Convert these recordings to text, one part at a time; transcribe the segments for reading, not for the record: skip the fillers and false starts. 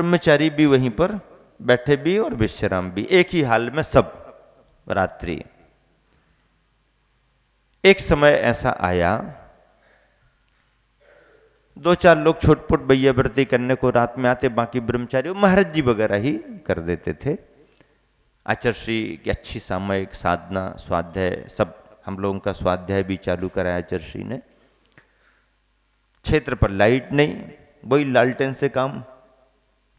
ब्रह्मचारी भी वहीं पर बैठे भी और विश्राम भी, एक ही हाल में सब रात्रि। एक समय ऐसा आया, दो चार लोग छोटपुट बैयावृत्ति करने को रात में आते, बाकी ब्रह्मचारी महाराज जी वगैरह ही कर देते थे। आचर्षी की अच्छी सामयिक साधना, स्वाध्याय, सब हम लोगों का स्वाध्याय भी चालू कराया आचर्षी ने। क्षेत्र पर लाइट नहीं, वही लालटेन से काम।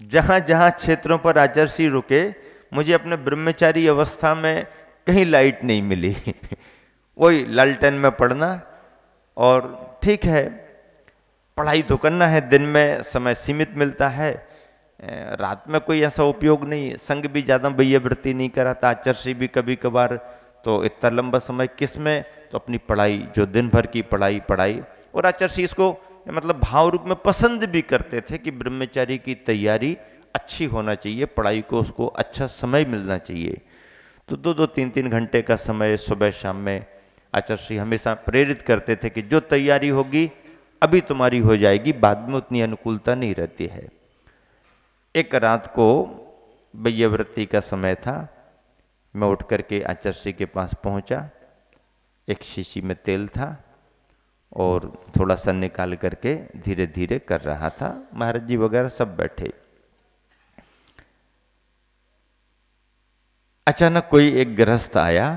जहां जहां क्षेत्रों पर आचर्षी रुके, मुझे अपने ब्रह्मचारी अवस्था में कहीं लाइट नहीं मिली वही लालटेन में पढ़ना। और ठीक है, पढ़ाई तो करना है, दिन में समय सीमित मिलता है, रात में कोई ऐसा उपयोग नहीं। संग भी ज्यादा बैयावृत्ति नहीं कराता आचर्षी भी कभी कभार, तो इतना लंबा समय किस में, तो अपनी पढ़ाई, जो दिन भर की पढ़ाई। और आचर्षी इसको मतलब भाव रूप में पसंद भी करते थे कि ब्रह्मचारी की तैयारी अच्छी होना चाहिए, पढ़ाई को उसको अच्छा समय मिलना चाहिए। तो 2-2, 3-3 घंटे का समय सुबह शाम में आचर्षी हमेशा प्रेरित करते थे कि जो तैयारी होगी अभी तुम्हारी हो जाएगी, बाद में उतनी अनुकूलता नहीं रहती है। एक रात को बैयावृत्ति का समय था, मैं उठ करके आचर्षी के पास पहुंचा। एक शीशी में तेल था और थोड़ा सा निकाल करके धीरे धीरे कर रहा था। महाराज जी वगैरह सब बैठे। अचानक कोई एक गृहस्थ आया,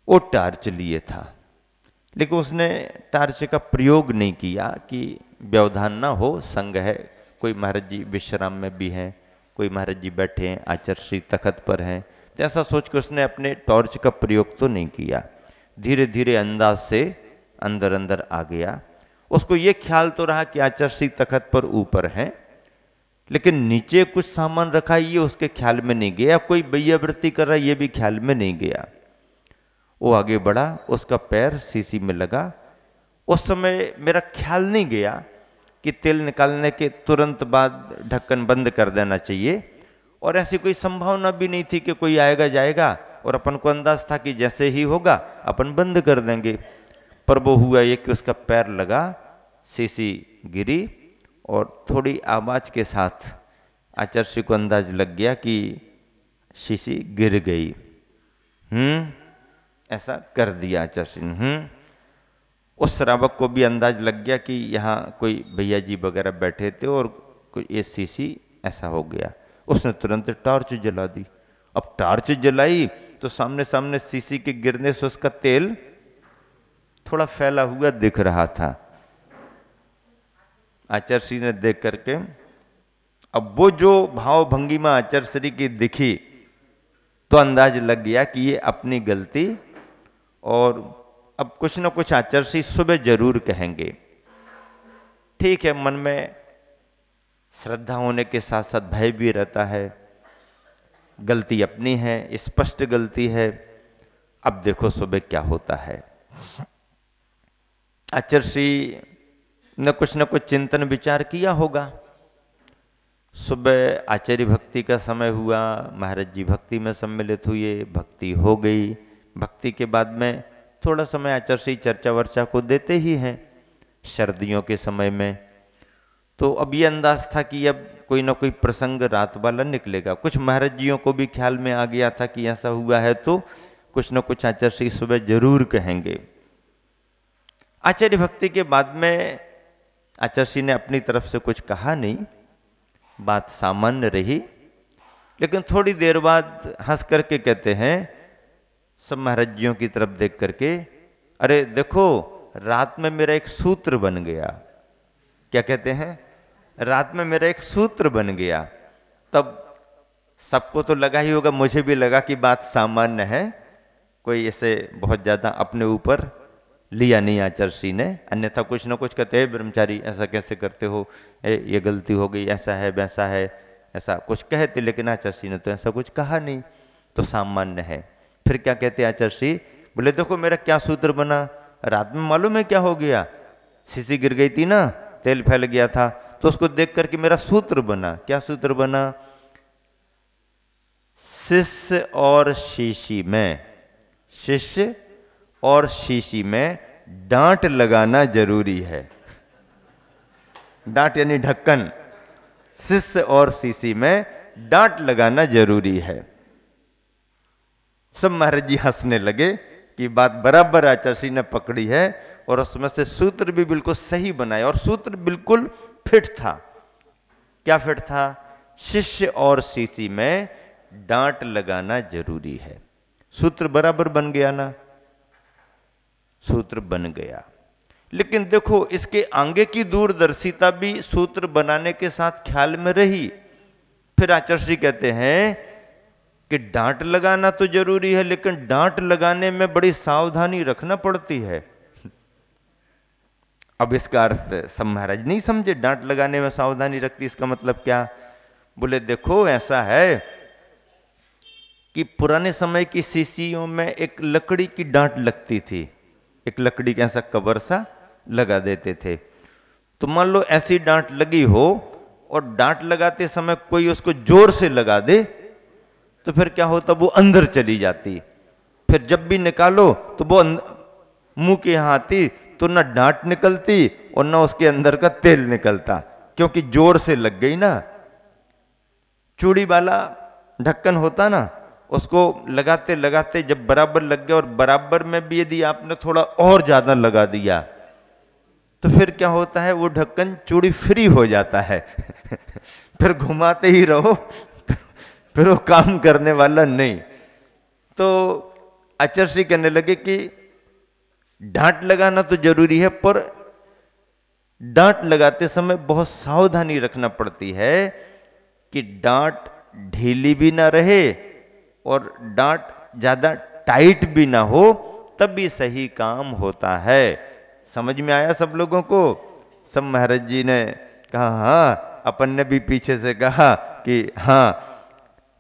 वो टार्च लिए था, लेकिन उसने टार्च का प्रयोग नहीं किया कि व्यवधान ना हो, संग है। कोई महाराज जी विश्राम में भी हैं, कोई महाराज जी बैठे हैं, आचर्षी तखत पर हैं, तो ऐसा सोच के उसने अपने टॉर्च का प्रयोग तो नहीं किया। धीरे धीरे अंदाज से अंदर अंदर आ गया। उसको ये ख्याल तो रहा कि आचर्षी तखत पर ऊपर हैं, लेकिन नीचे कुछ सामान रखा, ये उसके ख्याल में नहीं गया। कोई बैयावृत्ति कर रहा है, ये भी ख्याल में नहीं गया। वो आगे बढ़ा, उसका पैर शीशी में लगा। उस समय मेरा ख्याल नहीं गया कि तेल निकालने के तुरंत बाद ढक्कन बंद कर देना चाहिए, और ऐसी कोई संभावना भी नहीं थी कि कोई आएगा जाएगा, और अपन को अंदाज था कि जैसे ही होगा अपन बंद कर देंगे। पर वो हुआ ये कि उसका पैर लगा, शीशी गिरी, और थोड़ी आवाज के साथ आचर्षी को अंदाज लग गया कि शीशी गिर गई। ऐसा कर दिया आचर्षी ने। उस श्रावक को भी अंदाज लग गया कि यहाँ कोई भैया जी वगैरह बैठे थे और कोई ये शीशी ऐसा हो गया। उसने तुरंत टॉर्च जला दी। अब टॉर्च जलाई तो सामने सामने शीशी के गिरने से उसका तेल थोड़ा फैला हुआ दिख रहा था। आचर्षी ने देख करके, अब वो जो भाव भंगिमा आचर्षी की दिखी तो अंदाज लग गया कि ये अपनी गलती, और अब कुछ ना कुछ आचर्षी सुबह जरूर कहेंगे। ठीक है, मन में श्रद्धा होने के साथ साथ भय भी रहता है, गलती अपनी है, स्पष्ट गलती है। अब देखो सुबह क्या होता है। आचर्षी ने कुछ न कुछ चिंतन विचार किया होगा। सुबह आचार्य भक्ति का समय हुआ, महाराज जी भक्ति में सम्मिलित हुए, भक्ति हो गई। भक्ति के बाद में थोड़ा समय आचर्षी चर्चा वर्चा को देते ही हैं सर्दियों के समय में। तो अब ये अंदाज था कि अब कोई ना कोई प्रसंग रात वाला निकलेगा। कुछ महाराज जियों को भी ख्याल में आ गया था कि ऐसा हुआ है तो कुछ न कुछ आचर्षी सुबह जरूर कहेंगे। आचार्य भक्ति के बाद में आचर्षी ने अपनी तरफ से कुछ कहा नहीं, बात सामान्य रही। लेकिन थोड़ी देर बाद हंस करके कहते हैं सब महाराज जियों की तरफ देख करके, अरे देखो रात में मेरा एक सूत्र बन गया। क्या कहते हैं? रात में मेरा एक सूत्र बन गया। तब सबको तो लगा ही होगा, मुझे भी लगा कि बात सामान्य है, कोई ऐसे बहुत ज्यादा अपने ऊपर लिया नहीं आचर्षी ने। अन्यथा कुछ ना कुछ कहते हैं, ब्रह्मचारी ऐसा कैसे करते हो, ये गलती हो गई, ऐसा है वैसा है, ऐसा कुछ कहते। लेकिन आचर्षी ने तो ऐसा कुछ कहा नहीं, तो सामान्य है। फिर क्या कहते आचर्षी? बोले देखो मेरा क्या सूत्र बना, रात में मालूम है क्या हो गया, शीशी गिर गई थी ना, तेल फैल गया था, तो उसको देख करके मेरा सूत्र बना। क्या सूत्र बना? शिष्य और शीशी में, शिष्य और शीशी में डांट लगाना जरूरी है। डांट यानी ढक्कन, शिष्य और शिष्य में डांट लगाना जरूरी है। सब महाराज जी हंसने लगे कि बात बराबर आचार्य ने पकड़ी है, और उसमें से सूत्र भी बिल्कुल सही बनाया, और सूत्र बिल्कुल फिट था। क्या फिट था? शिष्य और शिष्य में डांट लगाना जरूरी है। सूत्र बराबर बन गया ना? सूत्र बन गया। लेकिन देखो, इसके आगे की दूरदर्शिता भी सूत्र बनाने के साथ ख्याल में रही। फिर आचार्य कहते हैं कि डांट लगाना तो जरूरी है, लेकिन डांट लगाने में बड़ी सावधानी रखना पड़ती है। अब इसका अर्थ सब महाराज नहीं समझे, डांट लगाने में सावधानी रखती, इसका मतलब क्या? बोले देखो, ऐसा है कि पुराने समय की शीशियों में एक लकड़ी की डांट लगती थी, एक लकड़ी का ऐसा कवर सा लगा देते थे। तो मान लो ऐसी डांट लगी हो, और डांट लगाते समय कोई उसको जोर से लगा दे, तो फिर क्या होता? वो अंदर चली जाती। फिर जब भी निकालो तो वो मुंह के यहाँ आती, तो ना डांट निकलती और ना उसके अंदर का तेल निकलता, क्योंकि जोर से लग गई ना। चूड़ी वाला ढक्कन होता ना, उसको लगाते लगाते जब बराबर लग गया, और बराबर में भी यदि आपने थोड़ा और ज्यादा लगा दिया, तो फिर क्या होता है? वो ढक्कन चूड़ी फ्री हो जाता है। फिर घुमाते ही रहो, फिर वो काम करने वाला नहीं। तो आचार्य कहने लगे कि डांट लगाना तो जरूरी है, पर डांट लगाते समय बहुत सावधानी रखना पड़ती है कि डांट ढीली भी ना रहे और डांट ज्यादा टाइट भी ना हो, तभी सही काम होता है। समझ में आया सब लोगों को? सब महाराज जी ने कहा हाँ, अपन ने भी पीछे से कहा कि हाँ,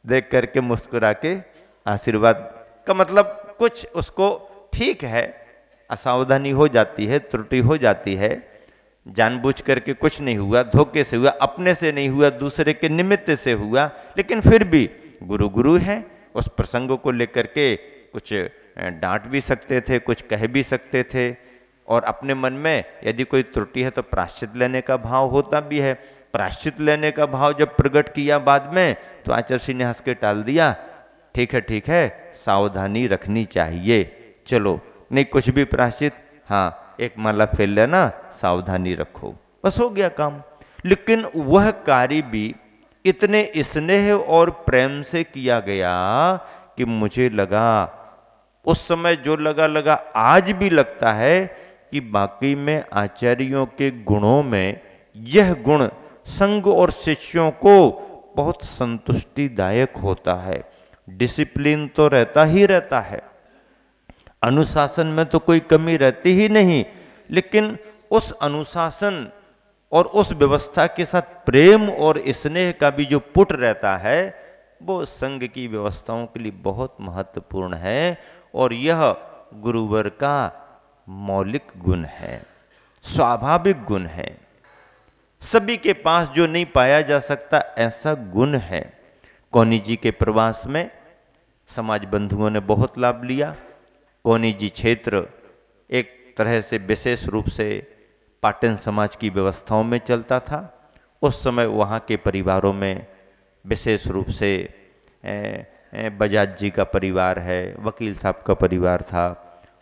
देख करके मुस्कुरा के आशीर्वाद का मतलब कुछ उसको ठीक है, असावधानी हो जाती है, त्रुटि हो जाती है, जानबूझ करके कुछ नहीं हुआ, धोखे से हुआ, अपने से नहीं हुआ, दूसरे के निमित्त से हुआ, लेकिन फिर भी गुरु गुरु है। उस प्रसंग को लेकर के कुछ डांट भी सकते थे, कुछ कह भी सकते थे, और अपने मन में यदि कोई त्रुटि है तो प्रायश्चित लेने का भाव होता भी है। प्रायश्चित लेने का भाव जब प्रकट किया बाद में, तो आचार्य ने हंस के टाल दिया, ठीक है, सावधानी रखनी चाहिए, चलो नहीं कुछ भी प्रायश्चित, हाँ एक माला फेर लेना, सावधानी रखो, बस हो गया काम। लेकिन वह कार्य भी इतने स्नेह और प्रेम से किया गया कि मुझे लगा, उस समय जो लगा आज भी लगता है कि बाकी में आचार्यों के गुणों में यह गुण संघ और शिष्यों को बहुत संतुष्टिदायक होता है। डिसिप्लिन तो रहता ही रहता है, अनुशासन में तो कोई कमी रहती ही नहीं, लेकिन उस अनुशासन और उस व्यवस्था के साथ प्रेम और स्नेह का भी जो पुट रहता है, वो संघ की व्यवस्थाओं के लिए बहुत महत्वपूर्ण है, और यह गुरुवर का मौलिक गुण है, स्वाभाविक गुण है, सभी के पास जो नहीं पाया जा सकता ऐसा गुण है। कौनी जी के प्रवास में समाज बंधुओं ने बहुत लाभ लिया। कौनी जी क्षेत्र एक तरह से विशेष रूप से पाटन समाज की व्यवस्थाओं में चलता था। उस समय वहाँ के परिवारों में विशेष रूप से बजाज जी का परिवार है, वकील साहब का परिवार था,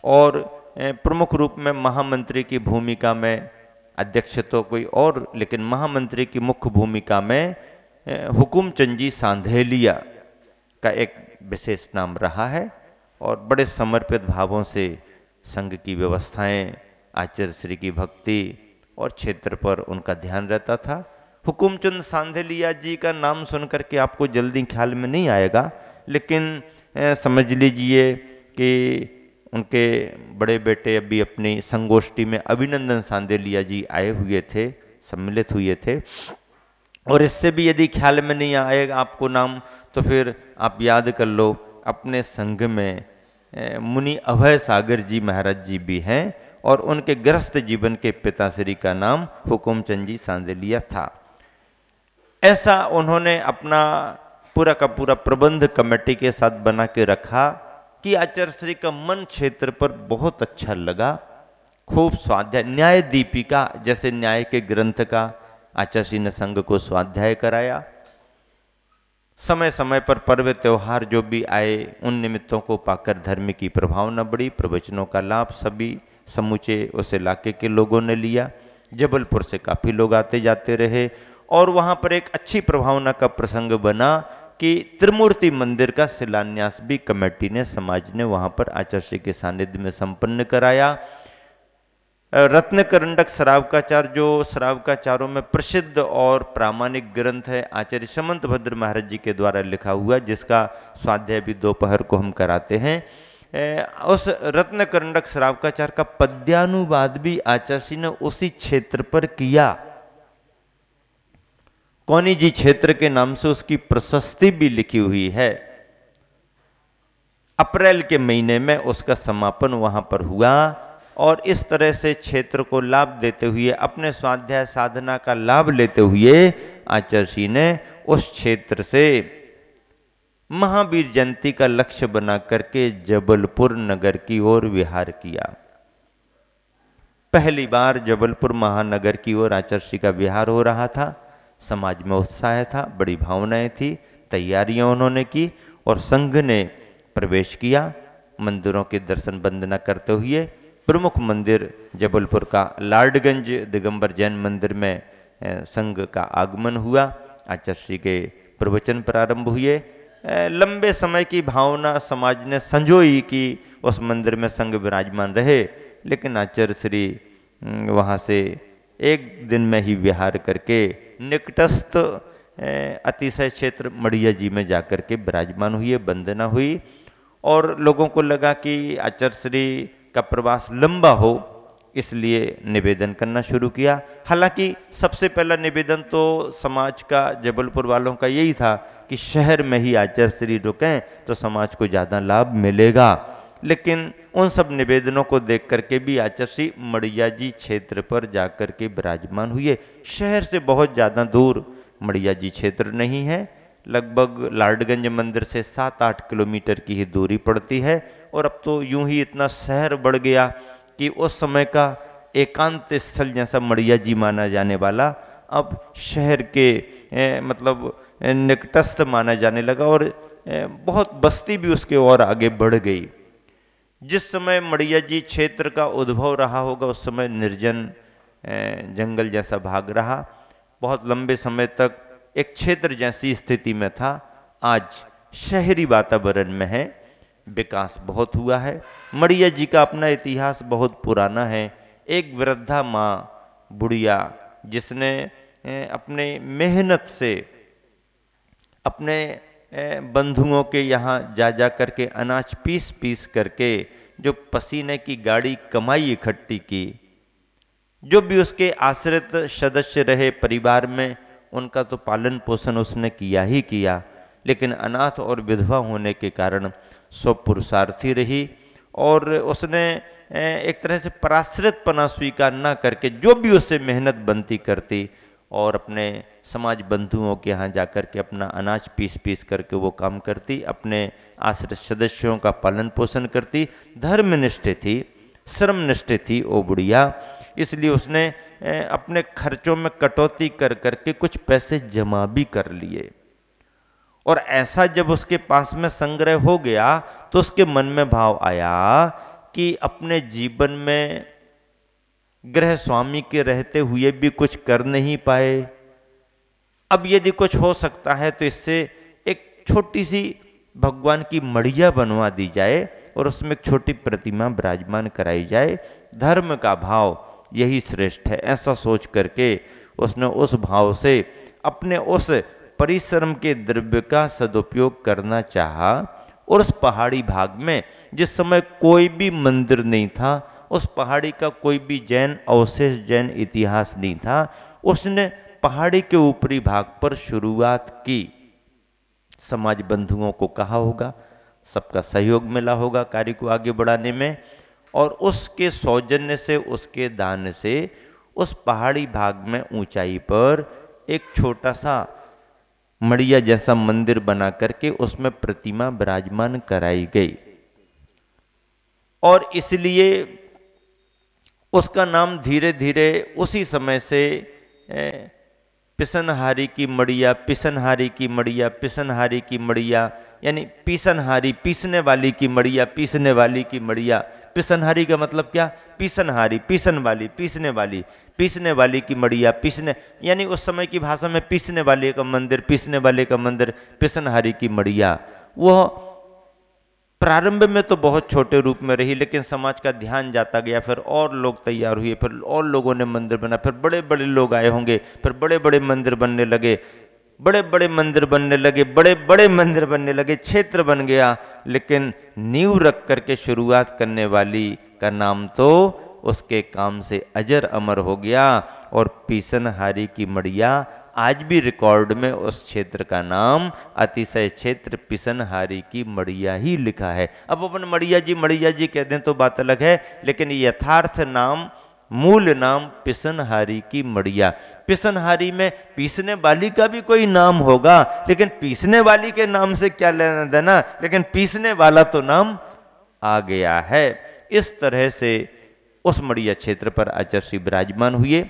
और प्रमुख रूप में महामंत्री की भूमिका में, अध्यक्ष तो कोई और, लेकिन महामंत्री की मुख्य भूमिका में हुकुमचंद जी सांधेलिया का एक विशेष नाम रहा है, और बड़े समर्पित भावों से संघ की व्यवस्थाएं, आचार्य श्री की भक्ति और क्षेत्र पर उनका ध्यान रहता था। हुकुमचंद सांधेलिया जी का नाम सुनकर के आपको जल्दी ख्याल में नहीं आएगा, लेकिन समझ लीजिए कि उनके बड़े बेटे अभी अपनी संगोष्ठी में अभिनंदन सांधेलिया जी आए हुए थे, सम्मिलित हुए थे। और इससे भी यदि ख्याल में नहीं आएगा आपको नाम, तो फिर आप याद कर लो, अपने संघ में मुनि अभय सागर जी महाराज जी भी हैं, और उनके गृहस्थ जीवन के पिताश्री का नाम हुकुमचंद जी सांधेलिया था। ऐसा उन्होंने अपना पूरा का पूरा प्रबंध कमेटी के साथ बना के रखा कि आचार्य श्री का मन क्षेत्र पर बहुत अच्छा लगा। खूब स्वाध्याय, न्याय दीपिका जैसे न्याय के ग्रंथ का आचार्य ने संघ को स्वाध्याय कराया। समय समय पर पर्व त्योहार जो भी आए उन निमित्तों को पाकर धर्म की प्रभावना बढ़ी। प्रवचनों का लाभ सभी समूचे उस इलाके के लोगों ने लिया। जबलपुर से काफ़ी लोग आते जाते रहे और वहाँ पर एक अच्छी प्रभावना का प्रसंग बना कि त्रिमूर्ति मंदिर का शिलान्यास भी कमेटी ने, समाज ने वहाँ पर आचार्य के सानिध्य में संपन्न कराया। रत्नकरंडक श्रावकाचार, जो श्रावकाचारों में प्रसिद्ध और प्रामाणिक ग्रंथ है, आचार्य समंत भद्र महाराज जी के द्वारा लिखा हुआ, जिसका स्वाध्याय भी दोपहर को हम कराते हैं। उस रत्नकरंडक श्रावकाचार का पद्यानुवाद भी आचार्य ने उसी क्षेत्र पर किया। कौनी जी क्षेत्र के नाम से उसकी प्रशस्ति भी लिखी हुई है। अप्रैल के महीने में उसका समापन वहां पर हुआ और इस तरह से क्षेत्र को लाभ देते हुए, अपने स्वाध्याय साधना का लाभ लेते हुए आचार्य ने उस क्षेत्र से महावीर जयंती का लक्ष्य बना करके जबलपुर नगर की ओर विहार किया। पहली बार जबलपुर महानगर की ओर आचार्य का विहार हो रहा था। समाज में उत्साह था, बड़ी भावनाएं थी, तैयारियां उन्होंने की और संघ ने प्रवेश किया। मंदिरों के दर्शन वंदना करते हुए प्रमुख मंदिर जबलपुर का लाडगंज दिगंबर जैन मंदिर में संघ का आगमन हुआ। आचार्य के प्रवचन प्रारंभ हुए। लंबे समय की भावना समाज ने संजोई कि उस मंदिर में संघ विराजमान रहे, लेकिन आचार्य श्री वहाँ से एक दिन में ही विहार करके निकटस्थ अतिशय क्षेत्र मड़िया जी में जाकर के विराजमान हुए, वंदना हुई और लोगों को लगा कि आचार्य श्री का प्रवास लंबा हो, इसलिए निवेदन करना शुरू किया। हालांकि सबसे पहला निवेदन तो समाज का, जबलपुर वालों का यही था कि शहर में ही आचार्य श्री रुकें तो समाज को ज़्यादा लाभ मिलेगा, लेकिन उन सब निवेदनों को देख करके भी आचार्य श्री मड़िया जी क्षेत्र पर जाकर के विराजमान हुए। शहर से बहुत ज़्यादा दूर मड़िया जी क्षेत्र नहीं है, लगभग लाडगंज मंदिर से 7-8 किलोमीटर की ही दूरी पड़ती है। और अब तो यूं ही इतना शहर बढ़ गया कि उस समय का एकांत स्थल जैसा मड़िया जी माना जाने वाला अब शहर के मतलब निकटस्थ माना जाने लगा और बहुत बस्ती भी उसके और आगे बढ़ गई। जिस समय मड़िया जी क्षेत्र का उद्भव रहा होगा उस समय निर्जन जंगल जैसा भाग रहा, बहुत लंबे समय तक एक क्षेत्र जैसी स्थिति में था। आज शहरी वातावरण में है, विकास बहुत हुआ है। मड़िया जी का अपना इतिहास बहुत पुराना है। एक वृद्धा माँ बुढ़िया जिसने अपने मेहनत से अपने बंधुओं के यहाँ जा करके अनाज पीस पीस करके जो पसीने की गाड़ी कमाई इकट्ठी की, जो भी उसके आश्रित सदस्य रहे परिवार में उनका तो पालन पोषण उसने किया ही किया, लेकिन अनाथ और विधवा होने के कारण स्वपुरुषार्थी रही और उसने एक तरह से पराश्रितपना स्वीकार न करके जो भी उससे मेहनत बनती करती और अपने समाज बंधुओं के यहाँ जाकर के अपना अनाज पीस पीस करके वो काम करती, अपने आश्रित सदस्यों का पालन पोषण करती। धर्मनिष्ठ थी, श्रमनिष्ठ थी वो बुढ़िया, इसलिए उसने अपने खर्चों में कटौती कर करके कुछ पैसे जमा भी कर लिए। और ऐसा जब उसके पास में संग्रह हो गया तो उसके मन में भाव आया कि अपने जीवन में गृह स्वामी के रहते हुए भी कुछ कर नहीं पाए, अब यदि कुछ हो सकता है तो इससे एक छोटी सी भगवान की मड़िया बनवा दी जाए और उसमें एक छोटी प्रतिमा विराजमान कराई जाए। धर्म का भाव यही श्रेष्ठ है, ऐसा सोच करके उसने उस भाव से अपने उस परिश्रम के द्रव्य का सदुपयोग करना चाहा। और उस पहाड़ी भाग में जिस समय कोई भी मंदिर नहीं था, उस पहाड़ी का कोई भी जैन अवशेष, जैन इतिहास नहीं था, उसने पहाड़ी के ऊपरी भाग पर शुरुआत की। समाज बंधुओं को कहा होगा, सबका सहयोग मिला होगा कार्य को आगे बढ़ाने में, और उसके सौजन्य से, उसके दान से उस पहाड़ी भाग में ऊंचाई पर एक छोटा सा मड़िया जैसा मंदिर बना करके उसमें प्रतिमा विराजमान कराई गई। और इसलिए उसका नाम धीरे धीरे उसी समय से पिसनहारी की मड़िया, पिसनहारी की मड़िया, पिसनहारी की मड़िया, यानी पीसनहारी, पीसने वाली की मड़िया, पीसने वाली की मड़िया। पिसनहारी का मतलब क्या? पीसनहारी, पीसन वाली, पीसने वाली, पीसने वाली की मड़िया, पीसने, यानी उस समय की भाषा में पीसने वाले का मंदिर, पीसने वाले का मंदिर, पिसनहारी की मड़िया। वह प्रारंभ में तो बहुत छोटे रूप में रही, लेकिन समाज का ध्यान जाता गया, फिर और लोग तैयार हुए, फिर और लोगों ने मंदिर बना, फिर बड़े बड़े लोग आए होंगे, फिर बड़े बड़े मंदिर बनने लगे, बड़े बड़े मंदिर बनने लगे, बड़े बड़े मंदिर बनने लगे, क्षेत्र बन गया। लेकिन नींव रख करके शुरुआत करने वाली का नाम तो उसके काम से अजर अमर हो गया। और पीसनहारी की मड़िया आज भी रिकॉर्ड में उस क्षेत्र का नाम अतिशय क्षेत्र पिसनहारी की मड़िया ही लिखा है। अब अपन मड़िया जी कह दें तो बात अलग है, लेकिन यथार्थ नाम, मूल नाम पिसनहारी की मड़िया। पिसनहारी में पीसने वाली का भी कोई नाम होगा, लेकिन पीसने वाली के नाम से क्या लेना देना, लेकिन पीसने वाला तो नाम आ गया है। इस तरह से उस मड़िया क्षेत्र पर आचार्य श्री विराजमान हुए।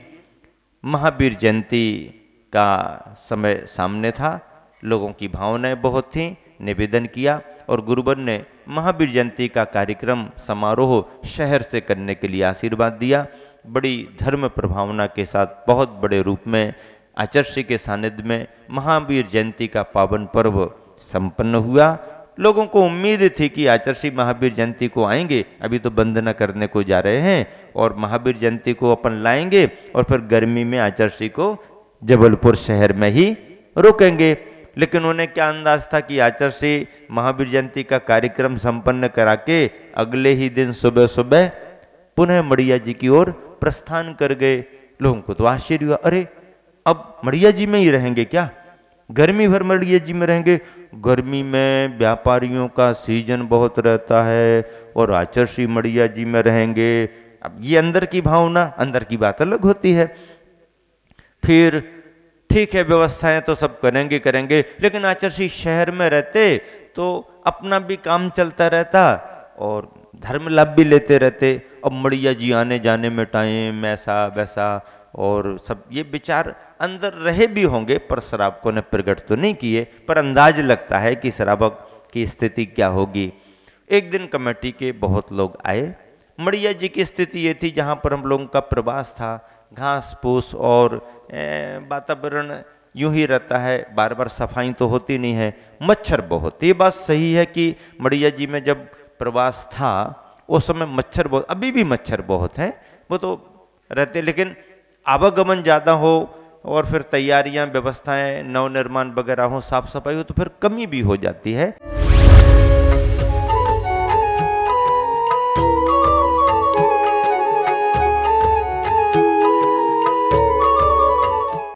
महावीर जयंती का समय सामने था, लोगों की भावनाएं बहुत थीं, निवेदन किया और गुरुवर ने महावीर जयंती का कार्यक्रम समारोह शहर से करने के लिए आशीर्वाद दिया। बड़ी धर्म प्रभावना के साथ बहुत बड़े रूप में आचार्य श्री के सानिध्य में महावीर जयंती का पावन पर्व संपन्न हुआ। लोगों को उम्मीद थी कि आचार्य श्री महावीर जयंती को आएंगे, अभी तो वंदना करने को जा रहे हैं और महावीर जयंती को अपन लाएंगे और फिर गर्मी में आचार्य श्री को जबलपुर शहर में ही रोकेंगे। लेकिन उन्हें क्या अंदाज था कि आचार्य श्री महावीर जयंती का कार्यक्रम संपन्न करा के अगले ही दिन सुबह सुबह पुनः मड़िया जी की ओर प्रस्थान कर गए। लोगों को तो आश्चर्य हुआ, अरे अब मड़िया जी में ही रहेंगे क्या? गर्मी भर मड़िया जी में रहेंगे? गर्मी में व्यापारियों का सीजन बहुत रहता है और आचार्य श्री मड़िया जी में रहेंगे। अब ये अंदर की भावना, अंदर की बात अलग होती है। फिर ठीक है, व्यवस्थाएं तो सब करेंगे, लेकिन आचार्य श्री शहर में रहते तो अपना भी काम चलता रहता और धर्म लाभ भी लेते रहते। अब मड़िया जी आने जाने में टाइम ऐसा वैसा और सब ये विचार अंदर रहे भी होंगे, पर श्रावकों ने प्रकट तो नहीं किए, पर अंदाज लगता है कि श्रावक की स्थिति क्या होगी। एक दिन कमेटी के बहुत लोग आए। मड़िया जी की स्थिति ये थी, जहाँ पर हम लोगों का प्रवास था, घास फूस और वातावरण यूं ही रहता है, बार बार सफाई तो होती नहीं है, मच्छर बहुत। ये बात सही है कि मड़िया जी में जब प्रवास था उस समय मच्छर बहुत, अभी भी मच्छर बहुत हैं, वो तो रहते, लेकिन आवागमन ज़्यादा हो और फिर तैयारियां, व्यवस्थाएं, नवनिर्माण वगैरह हो, साफ सफाई हो, तो फिर कमी भी हो जाती है।